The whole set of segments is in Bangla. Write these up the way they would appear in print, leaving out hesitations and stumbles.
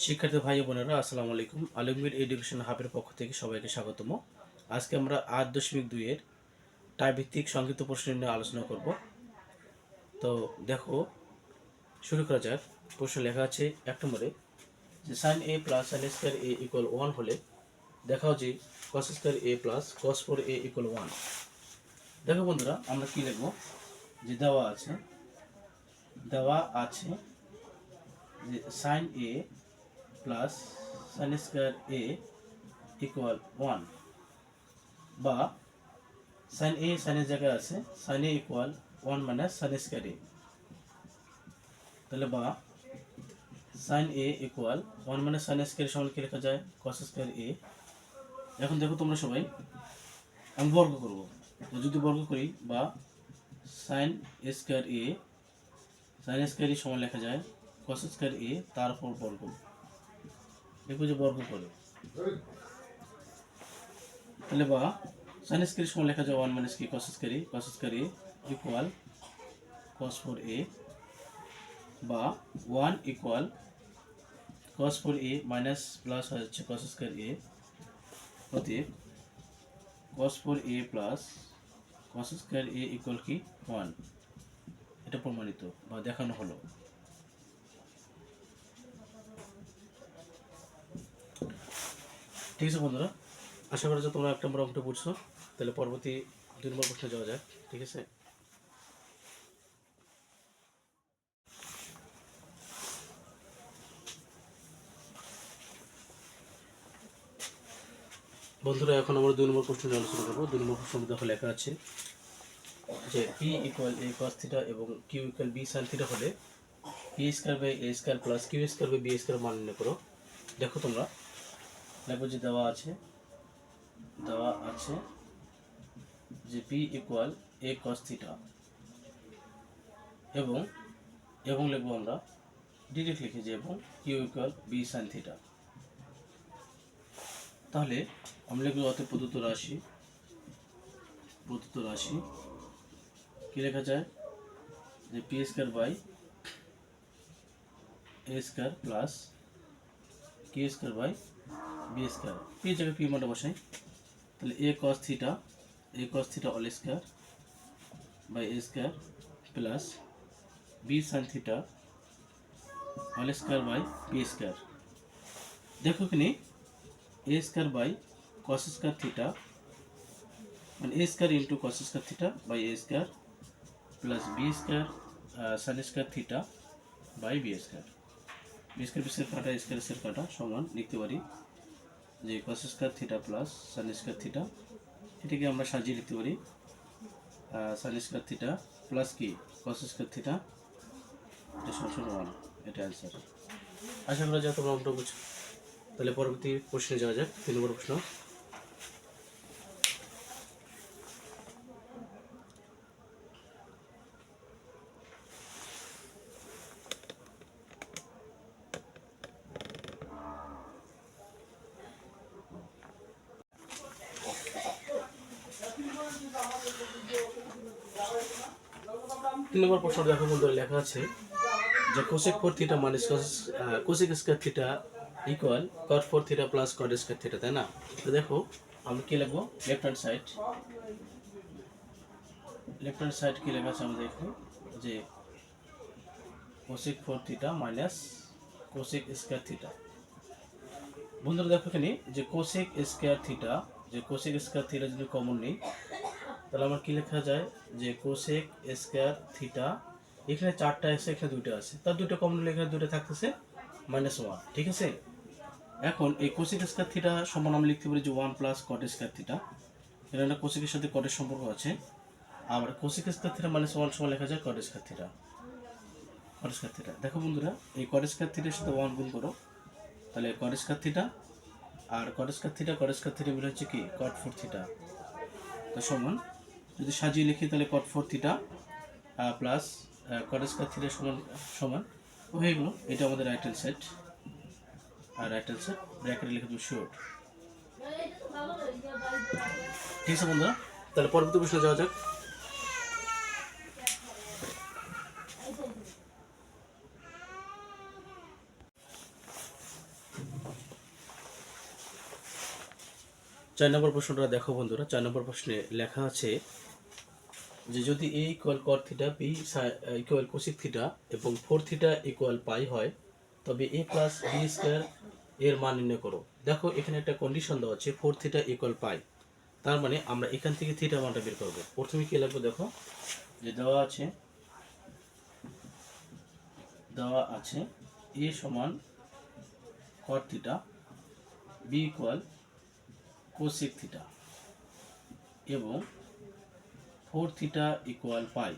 শিক্ষার্থী ভাই বোনেরা আসসালামু আলাইকুম। আলমগীর এডুকেশন হাবের পক্ষ থেকে সবাইকে স্বাগতম। আজকে আমরা 8.2 এর টাই ভিত্তিক সংক্ষিপ্ত প্রশ্ন নিয়ে আলোচনা করব। তো দেখো, শুরু করা যাক। প্রশ্ন লেখা আছে 1 নম্বরে যে sin a plus sin square a equal 1 হলে দেখাও যে cos square a plus cos 4a equal 1। দেখো বন্ধুরা, আমরা কি লিখব? যে দেওয়া আছে যে sin a plus sin square a equal 1 বা sin a sin এর জায়গায় আছে sin a equal 1 minus sin square a, তাহলে বা sin a equal 1 minus sin square সমান কি লেখা যায় cos স্কয়ার a। এখন দেখো তোমরা সবাই, আমি বর্গ করব। তো যদি বর্গ করি বা sin স্কয়ার a সমান লেখা যায় cos স্কয়ার a তারপর বর্গ, দেখো যে বর্গ করে, তাহলে বা sin স্কয়ার সমান লেখা যায় 1 মাইনাস কি cos square a equal cos 4a বা 1 equal cos 4a minus plus হচ্ছে cos স্কয়ার a, অতএব cos 4a plus cos square a equal কি 1। এটা প্রমাণিত বা দেখানো হলো। ঠিক আছে বন্ধুরা, আশা করি যে তোমরা 1 নম্বর অঙ্কটা বুঝছো। তাহলে পরবর্তী 2 নম্বর প্রশ্নে যাওয়া যাক। ঠিক আছে বন্ধুরা, এখন আমরা 2 নম্বর প্রশ্ন নিয়ে আলোচনা করবো। 2 নম্বর প্রশ্নের মধ্যে লেখা আছে যে p equal a cos theta এবং q equal b sin theta হলে p square by a square plus q square by b square মান নির্ণয় করো। দেখো তোমরা দেখো যে দেওয়া আছে যে p equal a cos theta এবং লিখবো আমরা ডিরেক্ট লিখে যে এবং q equal b sin theta. তাহলে আমরা লিখবো অত প্রদত্ত রাশি কি লেখা যায় যে p square by a square plus q square by b square. p জায়গায় p মানটা বসাই, তাহলে a cos theta all square by a square plus b sin theta all square by b square. দেখো এখানে a square by cos square theta মানে a square into cos square theta by a square plus b square sin square theta by b square. b square কাটা স্কয়ার কাটা সমান লিখতে পারি যে cos square theta plus sin square theta, এটাকে আমরা সাজিয়ে লিখতে পারি sin স্কয়ার থিটা প্লাস কি cos স্কয়ার থিটা, এটা সমান 1। এটা অ্যান্সার। আশা করা যায় তোমরা অঙ্কটা বুঝছো। তাহলে পরবর্তী প্রশ্নে যাওয়া যাক। 3 নম্বর প্রশ্ন। তিন নম্বর প্রশ্ন দেখো বন্ধুরা, লেখা আছে যে cosec 4 theta minus cosec square theta equal cot 4 theta plus cot square theta, তাই না? তো দেখো আমরা কি লিখবো, লেফট হ্যান্ড সাইড কি লেখা আছে আমরা দেখো যে cosec 4 theta minus cosec square theta. বন্ধুরা দেখো এখানে যে cosec স্কয়ার থিটা যদি কমন নেই, তাহলে আমার কি লেখা যায় যে cosec স্কয়ার থিটা, এখানে 4টা আছে এখানে 2টা আছে, তার 2টা কমন লেখা 2টা থাকতেছে -1। ঠিক আছে, এখন এই cosec স্কয়ার থিটা সমান আমরা লিখতে পারি যে 1 প্লাস cot স্কয়ার থিটা। এখানে cosec এর সাথে cot এর সম্পর্ক আছে। আবার cosec স্কয়ার থিটা -1 সমান লেখা যায় cot স্কয়ার থিটা। দেখো বন্ধুরা, এই cot স্কয়ার থিটার সাথে 1 গুণ করো, তাহলে cot স্কয়ার থিটা আর cot স্কয়ার থিটা মিলে হচ্ছে কি cot 4 থিটা। তো সমান যদি সাজিয়ে লিখি তাহলে cot 4 theta plus cot square theta সমান হয়ে গেল। এটা আমাদের রাইট হ্যান্ড সাইড, আর রাইট হ্যান্ড সাইড ব্র্যাকেটে লিখে দেবো শিওর। ঠিক আছে বন্ধুরা, তাহলে পরবর্তী প্রশ্নে যাওয়া যাক। 4 নম্বর প্রশ্নটা দেখো বন্ধুরা। 4 নম্বর প্রশ্নে লেখা আছে যে যদি a equal caught theta, b equal cosec theta এবং 4 থিটা ইকুয়াল পাই হয়, তবে a প্লাস b স্কয়ার এর মান নির্ণয় করো। দেখো এখানে একটা কন্ডিশন দেওয়া আছে 4 থিটা ইকুয়াল পাই, তার মানে আমরা এখান থেকে থিটা মানটা বের করব। প্রথমে কি লিখবো দেখো, যে দেওয়া আছে a সমান কট theta, b equal cosec theta এবং 4 থিটা ইকুয়াল পাই।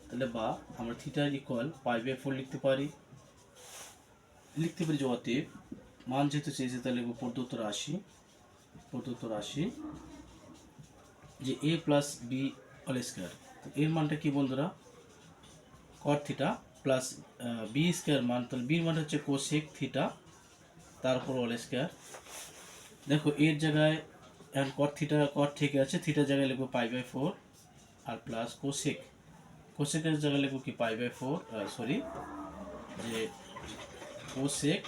তাহলে বা আমরা থিটা ইকুয়াল পাই বাই 4 লিখতে পারি যে অতএব মান যেহেতু চেয়েছে তাহলে প্রদত্ত রাশি যে a plus B all square. এর মানটা কি বন্ধুরা, cot theta plus B square মান, তাহলে বির মান হচ্ছে কোসেক থিটা তারপর অল স্কয়ার। দেখো এর জায়গায় এখন কট ঠিক আছে, থিটার জায়গায় লিখবো পাই বাই 4 আর প্লাস কোসেকের জায়গায় লিখবো কি পাই বাই 4, যে cosec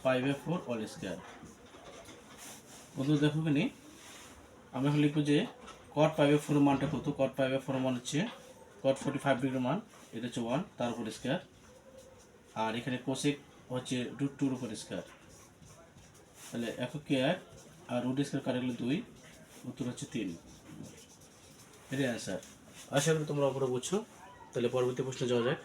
pi by 4 all square. বন্ধু দেখো এখানে আমরা এখন লিখবো যে কট পাই বাই 4 এর মানটা কত, কট পাই বাই 4 এর মান হচ্ছে কট 45 ডিগ্রির মান, এটা হচ্ছে 1 তার উপর স্কয়ার, আর এখানে কোসেক হচ্ছে √2 এর উপর স্কয়ার। তাহলে এককে 1 আর রুট স্কয়ার কাটা গেলে 2, উত্তর হচ্ছে 3। এটাই অ্যান্সার। আশা করি তোমরা অপরা বুঝছো। তাহলে পরবর্তী প্রশ্নে যাওয়া যাক।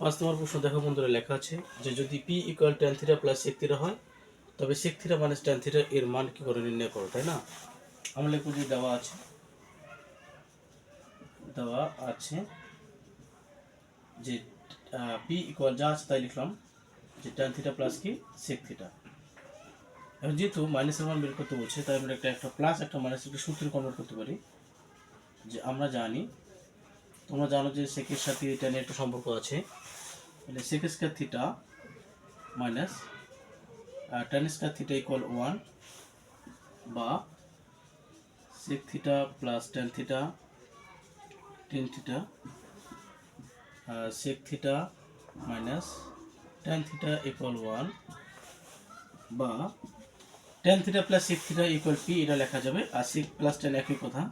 পাঁচ নম্বর প্রশ্ন দেখো বন্ধুরা, লেখা আছে যে যদি p equal tan theta plus sec theta হয়, তবে sec theta minus tan theta এর মান কি করে নির্ণয় করো, তাই না? আমরা লিখবো যে দেওয়া আছে যে p ইকুয়াল যা আছে তাই লিখলাম, যে tan থিটা প্লাস কি sec থিটা। এখন যেহেতু মাইনাসের মান বের করতে বলছে, তাই আমরা একটা প্লাস একটা মাইনাস একটা সূত্রে কনভার্ট করতে পারি। যে আমরা জানি, তোমরা জানো যে সেকের সাথে tan এর একটা সম্পর্ক আছে, মানে sec square theta minus tan square theta equal 1 বা sec theta plus tan theta sec theta minus tan theta equal 1 বা tan theta plus sec theta equal p, এটা লেখা যাবে। আর sec প্লাস tan একই কথা,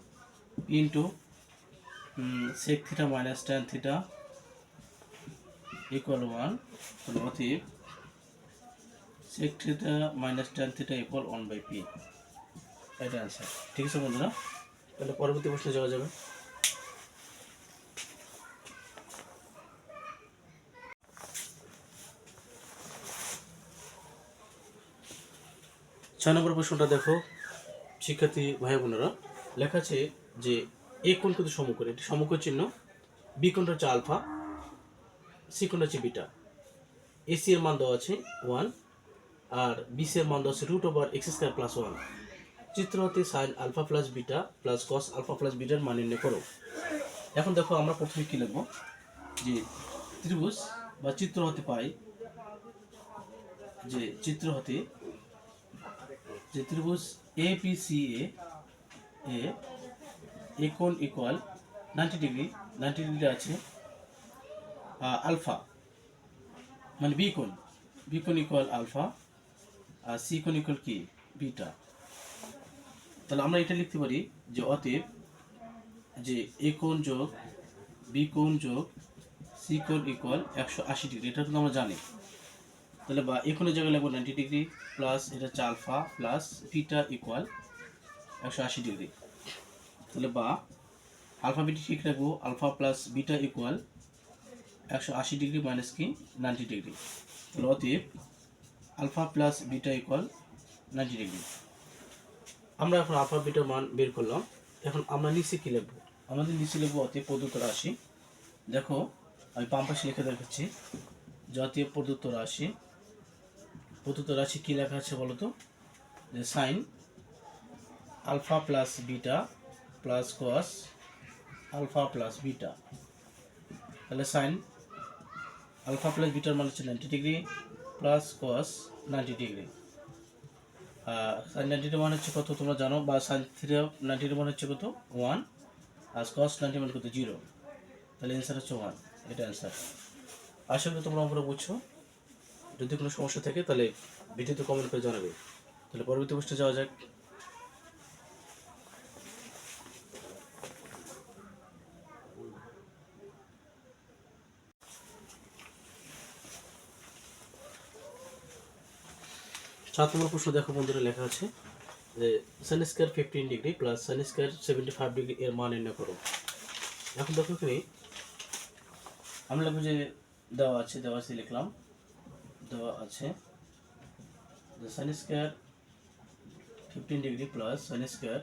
p into sec theta minus tan theta equal 1, তাহলে অতএব sec theta minus tan theta equal 1 by p। এটা অ্যান্সার। ঠিক আছে বন্ধুরা, তাহলে পরবর্তী প্রশ্নে যাওয়া যাবে। ছয় নম্বর প্রশ্নটা দেখো শিক্ষার্থী ভাই বোনেরা, লেখা আছে যে এ কোণ কিন্তু সমকোণ, এটি সমকোণ চিহ্ন, বি কোণটা হচ্ছে আলফা, সি কোণটা হচ্ছে বিটা, এসি এর মান দেওয়া আছে 1 আর বিসি এর মান দেওয়া আছে √(x² + 1)। চিত্র হতে sine alpha plus beta plus cos alpha plus বিটার মান নির্ণয় করো। এখন দেখো আমরা প্রথমে কি লিখবো, যে ত্রিভুজ বা চিত্র হতে পাই, যে ত্রিভুজ ABCA এ কোণ ইকুয়াল 90 ডিগ্রি আছে, আলফা মানে বি কোণ ইকুয়াল আলফা আর সি কোণ ইকুয়াল কি বিটা। তাহলে আমরা এটা লিখতে পারি যে অতএব যে এ কোণ যোগ বি কোণ যোগ সি কোণ ইকুয়াল 180 ডিগ্রি, এটা কিন্তু আমরা জানি। তাহলে বা এ কোণের জায়গায় লাগবে 90 ডিগ্রি প্লাস এটা হচ্ছে alpha plus beta equal 180 degree. তাহলে বা আলফা বিটা ঠিক রাখবো, alpha plus beta equal 180 degree minus কি 90 ডিগ্রি। তাহলে অতএব alpha plus beta equal 90 degree. আমরা এখন আলফা বিটার মান বের করলাম। এখন আমরা নিচে কি লিখবো, আমাদের নিচে লিখবো অতএব প্রদত্ত রাশি। দেখো আমি বাম পাশে লিখে দেখাচ্ছি, যে অতএব প্রদত্ত রাশি কি লেখা আছে বলতো, যে sine alpha plus beta plus cos alpha plus beta. তাহলে সাইন আলফা প্লাস বিটার মান হচ্ছে 90 degree plus cos 90 degree, sine 90 মান হচ্ছে কত তোমরা জানো, বা সাইন থিটা 90 মান হচ্ছে কত 1, আর কস 90 মান কত 0, তাহলে অ্যান্সার হচ্ছে 1, এটা অ্যান্সার। আশা করি তোমরা আমরা বুঝছো। যদি কোনো সমস্যা থাকে তাহলে ভিডিওতে কমেন্ট করে জানাবে। তাহলে পরবর্তী প্রশ্নে যাওয়া যাক। সাত নম্বর প্রশ্ন দেখো বন্ধুরা, লেখা আছে যে sine square 15 degree plus sine square 75 degree এর মান নির্ণয় করো। এখন দেখো এখানে আমরা লিখবো যে দেওয়া আছে লিখলাম, দেওয়া আছে যে sine square 15 degree plus sine square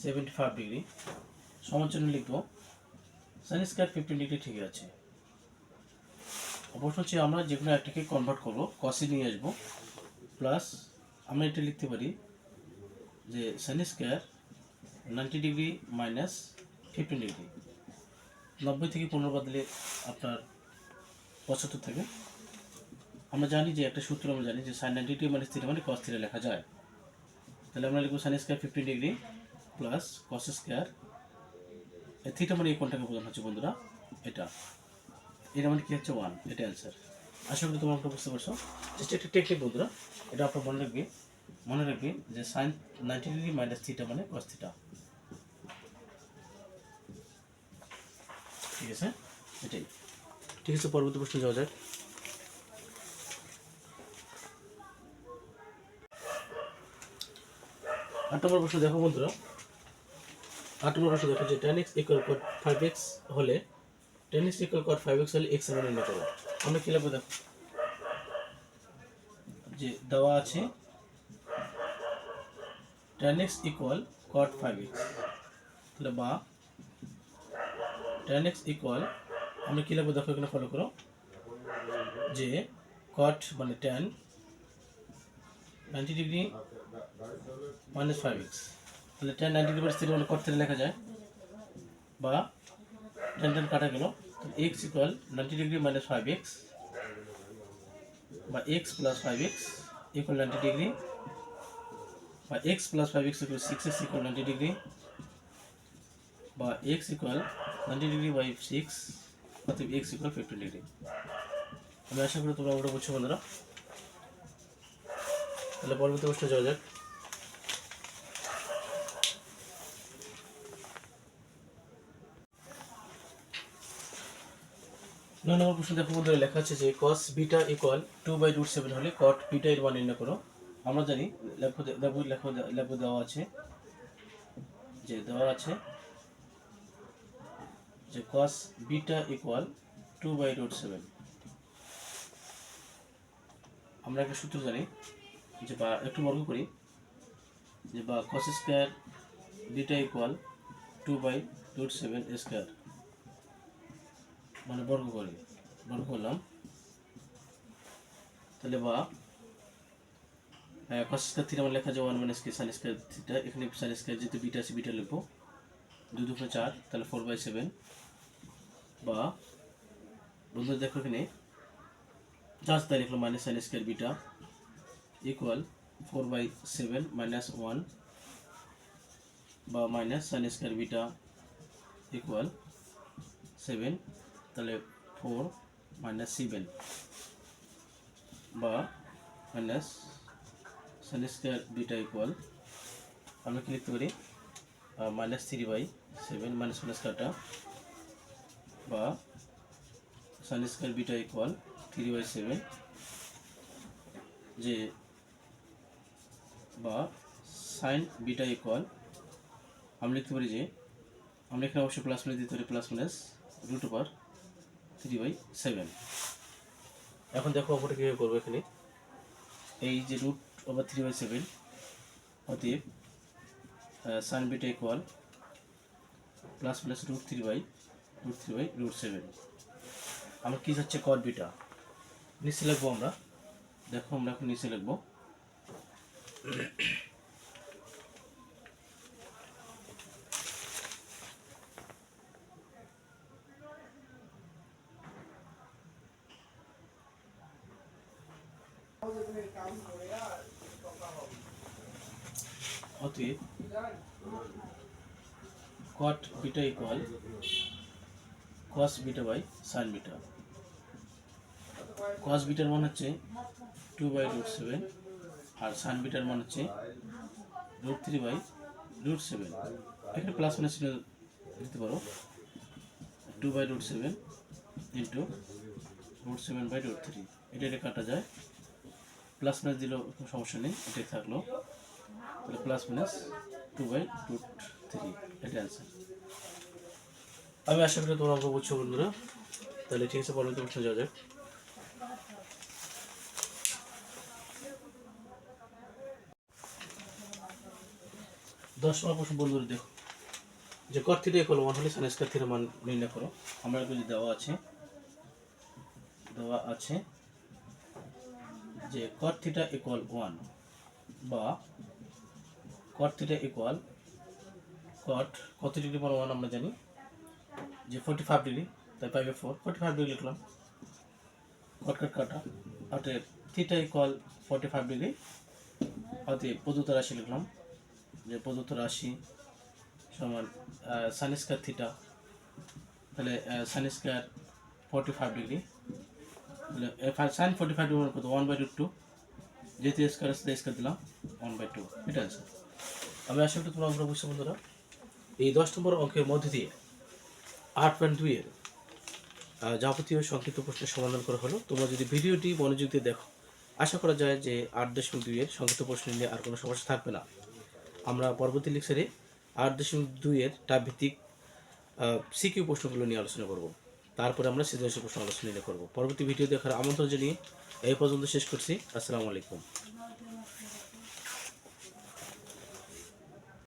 75 degree সমান চিহ্ন লিখবো। সাইন স্কয়ার 15 ডিগ্রি ঠিক আছে। প্রশ্ন হচ্ছে আমরা যে কোনো একটাকে কনভার্ট করবো, কসে নিয়ে আসবো, প্লাস আমরা এটা লিখতে পারি যে sine square 90 degree minus 15 degree, 90 থেকে 15 বদলে আপনার 75 থাকে। আমরা জানি যে একটা সূত্র আমরা জানি যে সাইন 90 ডিগ্রি মাইনাস থিটা মানে কস থিটা লেখা যায়। তাহলে আমরা লিখবো সাইন স্কয়ার 15 ডিগ্রি প্লাস কস স্কয়ার, থিটা মানে এই কোণটাকে বোঝানো হচ্ছে বন্ধুরা, এটা মানে কি হচ্ছে 1, এটা অ্যান্সার। আশা করি তোমরা বুঝতে পারছো। জাস্ট একটা টেকনিক বন্ধুরা, এটা আপনার মনে রাখবে যে সাইন 90 ডিগ্রি মাইনাস থিটা মানে কস থিটা, ঠিক আছে, এটাই। ঠিক আছে, পরবর্তী প্রশ্নে যাওয়া যাক। 8 নম্বর প্রশ্ন দেখো বন্ধুরা, 8 নম্বর প্রশ্ন দেখো যে tan x equal cot 5x হলে tan x equal cot 5x হলে x এর মান নির্ণয় করো। আমরা কি লিখব দেখো, যে দেওয়া আছে tan x equal cot 5x, তাহলে বা tan x ইকুয়াল আমরা কি লিখব দেখো, এখানে ফলো করো যে cot মানে tan 90 ডিগ্রি মাইনাস 5x, তাহলে tan 90 ডিগ্রি মাইনাস 3 মানে cot 3 লেখা যায়, বা tan কাটা গেল, তাহলে x equal 90 degree minus 5x বা x plus 5x equal 90 degree, বা x plus 5x equal 6x equal 90 degree, বা x ইকুয়াল 90 ডিগ্রি বাই 6 অর্থাৎ x ইকুয়াল 15 ডিগ্রি। আমি আশা করি তোমরা ওটা বুঝছো বন্ধুরা। তাহলে পরবর্তী প্রশ্নে যাওয়া যাক। 9 নম্বর প্রশ্ন দেখো বন্ধুরা, লেখা আছে যে cos বিটা ইকুয়াল 2/√7 হলে cot বিটা এর মান নির্ণয় করো। আমরা জানি লেখো দেওয়া আছে যে cos বিটা ইকুয়াল 2/√7। আমরা একটা সূত্র জানি যে, বা একটু বর্গ করি, যে বা cos square beta equal 2/√7 square, মানে বর্গ করলাম, তাহলে বা cos স্কয়ার থিটা মানে লেখা যায় 1 - k sin স্কয়ার থিটা, এখানে sin স্কয়ার যেহেতু বিটা আছে বিটা লিখবো, 2 2 4 তাহলে 4/7, বা বন্ধুরা দেখো এখানে জাস্ট তাই লিখলাম minus sin square beta equal 4/7 minus 1, বা minus sin square beta equal 7, তাহলে 4 মাইনাস 7, বা minus sin square beta equal আমরা কি লিখতে পারি মাইনাস 3/7 মাইনাস মাইনাস কাটা, বা sin স্কয়ার বিটা ইকুয়াল 3/7, যে বা sin বিটা ইকুয়াল আমরা লিখতে পারি যে, আমরা এখানে অবশ্যই প্লাস মাইনাস দিতে পারি, প্লাস মাইনাস √3/7। এখন দেখো অপরটা কীভাবে করবো, এখানে এই যে √3/7 অতএব sin beta equal plus plus √3/7। আমরা কি যাচ্ছে cot বিটা নিচে লিখবো, আমরা দেখো আমরা এখন নিচে লিখবো অতএব cot beta equal cos beta by sin beta. cos বিটার মান হচ্ছে 2/√7 আর sin বিটার মান হচ্ছে √3/√7। এখানে প্লাস মাইনাস চিহ্ন দিতে পারো, 2/√7 ইন্টু √7/√3। এটা কাটা যায়, প্লাস মাইনাস দিলেও কোনো সমস্যা নেই, এটাই থাকলো। তাহলে প্লাস মাইনাস 2/√3, এটা অ্যান্সার। আমি আশা করি তোমরা অঙ্ক বুঝছো বন্ধুরা। তাহলে ঠিক আছে, পরবর্তী প্রশ্ন যাওয়া যাক। 10 নম্বর প্রশ্ন বন্ধুরা দেখো, যে cot থিটা ইকুয়াল 1 হলে sin স্কয়ার থিটার মান নির্ণয় করো। আমরা যদি দেওয়া আছে যে cot থিটা ইকুয়াল 1 বা cot থিটা ইকুয়াল cot কত ডিগ্রি পর 1 আমরা জানি যে 45 ডিগ্রি, তাই 5/4 45 ডিগ্রি লিখলাম, cot কাটা। অতএব থিটা ইকুয়াল 45 ডিগ্রি, অতএব প্রদত্ত রাশি লিখলাম যে প্রদত্ত রাশি সমান sin স্কয়ার থিটা। তাহলে sin স্কয়ার 45 ডিগ্রি, তাহলে sin 45 ডিগ্রি কত 1/√2, যেহেতু স্কয়ার আছে স্কয়ার দিলাম 1/2, এটা আছে। আমি আশা করি তোমরা অঙ্কটা বুঝছো বন্ধুরা। এই 10 নম্বর অঙ্কের মধ্যে দিয়ে 8.2 এর যাবতীয় সংক্ষিপ্ত প্রশ্নের সমাধান করা হলো। তোমরা যদি ভিডিওটি মনোযোগ দিয়ে দেখো, আশা করা যায় যে 8.2 এর সংক্ষিপ্ত প্রশ্ন নিয়ে আর কোনো সমস্যা থাকবে না। আমরা পরবর্তী লেকচারে 8.2 এর টাইপ ভিত্তিক সিকিউ প্রশ্নগুলো নিয়ে আলোচনা করব। তারপরে আমরা সৃজনশীল প্রশ্ন আলোচনা করব। পরবর্তী ভিডিও দেখার আমন্ত্রণ জানিয়ে এই পর্যন্ত শেষ করছি। আসসালামু আলাইকুম।